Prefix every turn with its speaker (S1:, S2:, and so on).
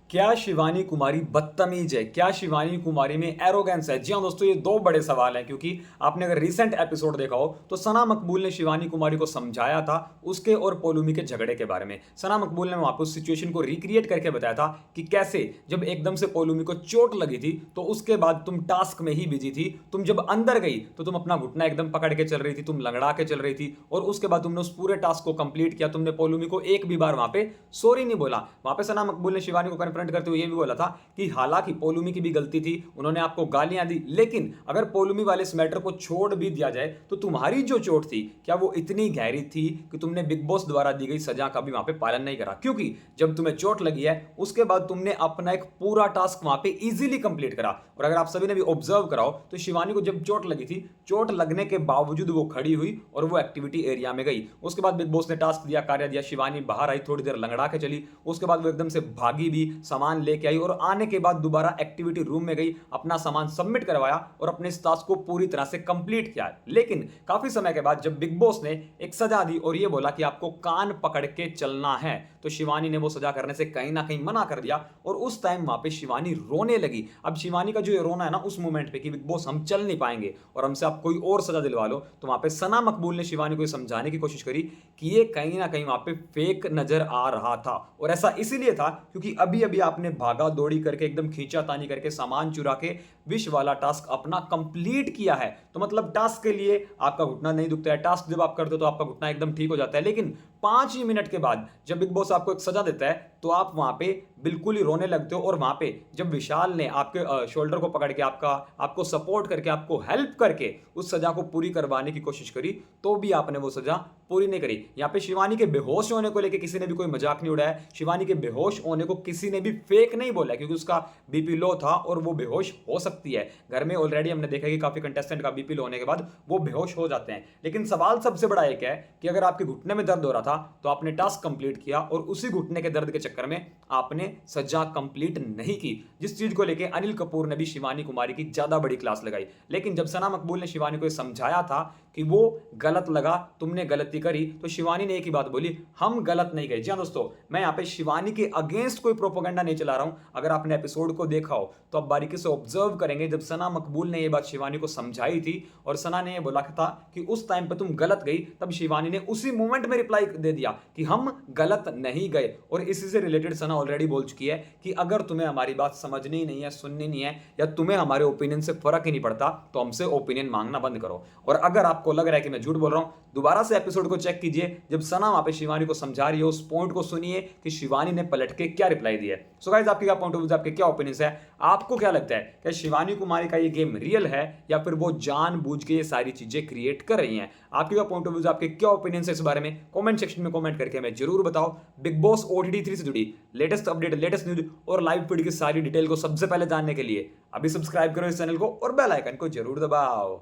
S1: क्या शिवानी कुमारी बदतमीज है? क्या शिवानी कुमारी में एरोगेंस है? जी हाँ दोस्तों, ये दो बड़े सवाल हैं क्योंकि आपने अगर रीसेंट एपिसोड देखा हो तो सना मकबूल ने शिवानी कुमारी को समझाया था उसके और पोलूमी के झगड़े के बारे में। सना मकबूल ने वहां पर उस सिचुएशन को रिक्रिएट करके बताया था कि कैसे जब एकदम से पोलूमी को चोट लगी थी तो उसके बाद तुम टास्क में ही बिजी थी। तुम जब अंदर गई तो तुम अपना घुटना एकदम पकड़ के चल रही थी, तुम लंगड़ा के चल रही थी और उसके बाद तुमने उस पूरे टास्क को कंप्लीट किया। तुमने पोलूमी को एक भी बार वहां पे सॉरी नहीं बोला। वहां पे सना मकबूल ने शिवानी को कन्फ्रंट करते हुए ये भी बोला था कि हालांकि पोलूमी की भी गलती थी, उन्होंने आपको गालियां दी, लेकिन अगर पोलूमी वाले इस मैटर को छोड़ भी दिया जाए तो तुम्हारी जो चोट थी क्या वो इतनी गहरी थी कि तुमने बिग बॉस द्वारा दी गई सजा का भी वहां पे पालन नहीं करा? क्योंकि जब तुम्हें चोट लगी है उसके बाद तुमने अपना एक पूरा टास्क वहां पे इजीली कंप्लीट करा। और अगर आप सभी ने भी ऑब्जर्व कराओ तो शिवानी को जब चोट लगी थी, चोट लगने के बावजूद वो खड़ी हुई और वो एक्टिविटी एरिया में गई। उसके बाद बिग बॉस ने टास्क दिया, कार्य दिया, शिवानी बाहर आई, थोड़ी देर लंगड़ा के चली, उसके बाद वो एकदम से भागी भी, सामान लेके आई और आने के बाद दोबारा एक्टिविटी रूम में गई, अपना सामान सबमिट करवाया और अपने इस टास्क को पूरी तरह से कंप्लीट किया। लेकिन काफी समय के बाद जब बिग बॉस ने एक सजा दी और ये बोला कि आपको कान पकड़ के चलना है, तो शिवानी ने वो सजा करने से कहीं ना कहीं मना कर दिया और उस टाइम वहां पे शिवानी रोने लगी। अब शिवानी का जो ये रोना है ना उस मोमेंट पे कि बिग बॉस हम चल नहीं पाएंगे और हमसे आप कोई और सजा दिलवा लो, तो वहां पे सना मकबूल ने शिवानी को समझाने की कोशिश करी कि ये कहीं ना कहीं वहां पे फेक नजर आ रहा था। और ऐसा इसीलिए था क्योंकि अभी अभी आपने भागा दौड़ी करके एकदम खींचातानी करके सामान चुरा के विश वाला टास्क अपना कंप्लीट किया है। तो मतलब टास्क के लिए आपका घुटना नहीं दुखता है, टास्क जब आप करते हो तो आपका घुटना एकदम ठीक हो जाता है, लेकिन 5 ही मिनट के बाद जब बिग बॉस आपको एक सजा देता है तो आप वहां पे बिल्कुल ही रोने लगते हो। और वहां पे जब विशाल ने आपके शोल्डर को पकड़ के आपको सपोर्ट करके, आपको हेल्प करके उस सजा को पूरी करवाने की कोशिश करी, तो भी आपने वो सजा पूरी नहीं करी। यहाँ पे शिवानी के बेहोश होने को लेकर किसी ने भी कोई मजाक नहीं उड़ाया। शिवानी के बेहोश होने को किसी ने भी फेक नहीं बोला क्योंकि उसका बीपी लो था और वो बेहोश हो सकती है। घर में ऑलरेडी हमने देखा कि काफी कंटेस्टेंट का बीपी लो होने के बाद वो बेहोश हो जाते हैं। लेकिन सवाल सबसे बड़ा एक है कि अगर आपके घुटने में दर्द हो रहा था तो आपने टास्क कंप्लीट किया और उसी घुटने के दर्द के चक्कर में आपने सजा कंप्लीट नहीं की, जिस चीज को लेके अनिल कपूर ने भी शिवानी कुमारी की ज्यादा बड़ी क्लास लगाई। लेकिन जब सना मकबूल ने शिवानी को समझाया था कि वो गलत लगा, तुमने गलती करी, तो शिवानी ने एक ही बात बोली, हम गलत नहीं गए। जी हाँ दोस्तों, मैं यहाँ पे शिवानी के अगेंस्ट कोई प्रोपोगंडा नहीं चला रहा हूं। अगर आपने एपिसोड को देखा हो तो आप बारीकी से ऑब्जर्व करेंगे जब सना मकबूल ने ये बात शिवानी को समझाई थी और सना ने ये बोला था कि उस टाइम पे तुम गलत गई, तब शिवानी ने उसी मोमेंट में रिप्लाई दे दिया कि हम गलत नहीं गए। और इसी से रिलेटेड सना ऑलरेडी बोल चुकी है कि अगर तुम्हें हमारी बात समझनी नहीं है, सुननी नहीं है, या तुम्हें हमारे ओपिनियन से फर्क ही नहीं पड़ता, तो हमसे ओपिनियन मांगना बंद करो। और अगर आपको लग रहा है कि मैं झूठ बोल रहा हूं, दोबारा से एपिसोड को चेक कीजिए, जब सना वहां पे शिवानी को समझा रही है उस पॉइंट को सुनिए कि शिवानी ने पलट के क्या रिप्लाई दिया है। सो गाइस, आपके क्या पॉइंट ऑफ व्यू, आपके क्या ओपिनियंस है? आपको क्या लगता है कि शिवानी कुमारी का ये गेम रियल है या फिर वो जानबूझ के ये सारी चीजें क्रिएट कर रही हैं? आपके क्या पॉइंट ऑफ व्यू, आपके क्या ओपिनियंस है इस बारे में? कमेंट सेक्शन में कमेंट करके हमें जरूर बताओ। बिग बॉस OTT 3 से जुड़ी लेटेस्ट अपडेट, लेटेस्ट न्यूज और लाइव फीड की सारी डिटेल को सबसे पहले जानने के लिए अभी सब्सक्राइब करो इस चैनल को और बेल आइकन को जरूर दबाओ।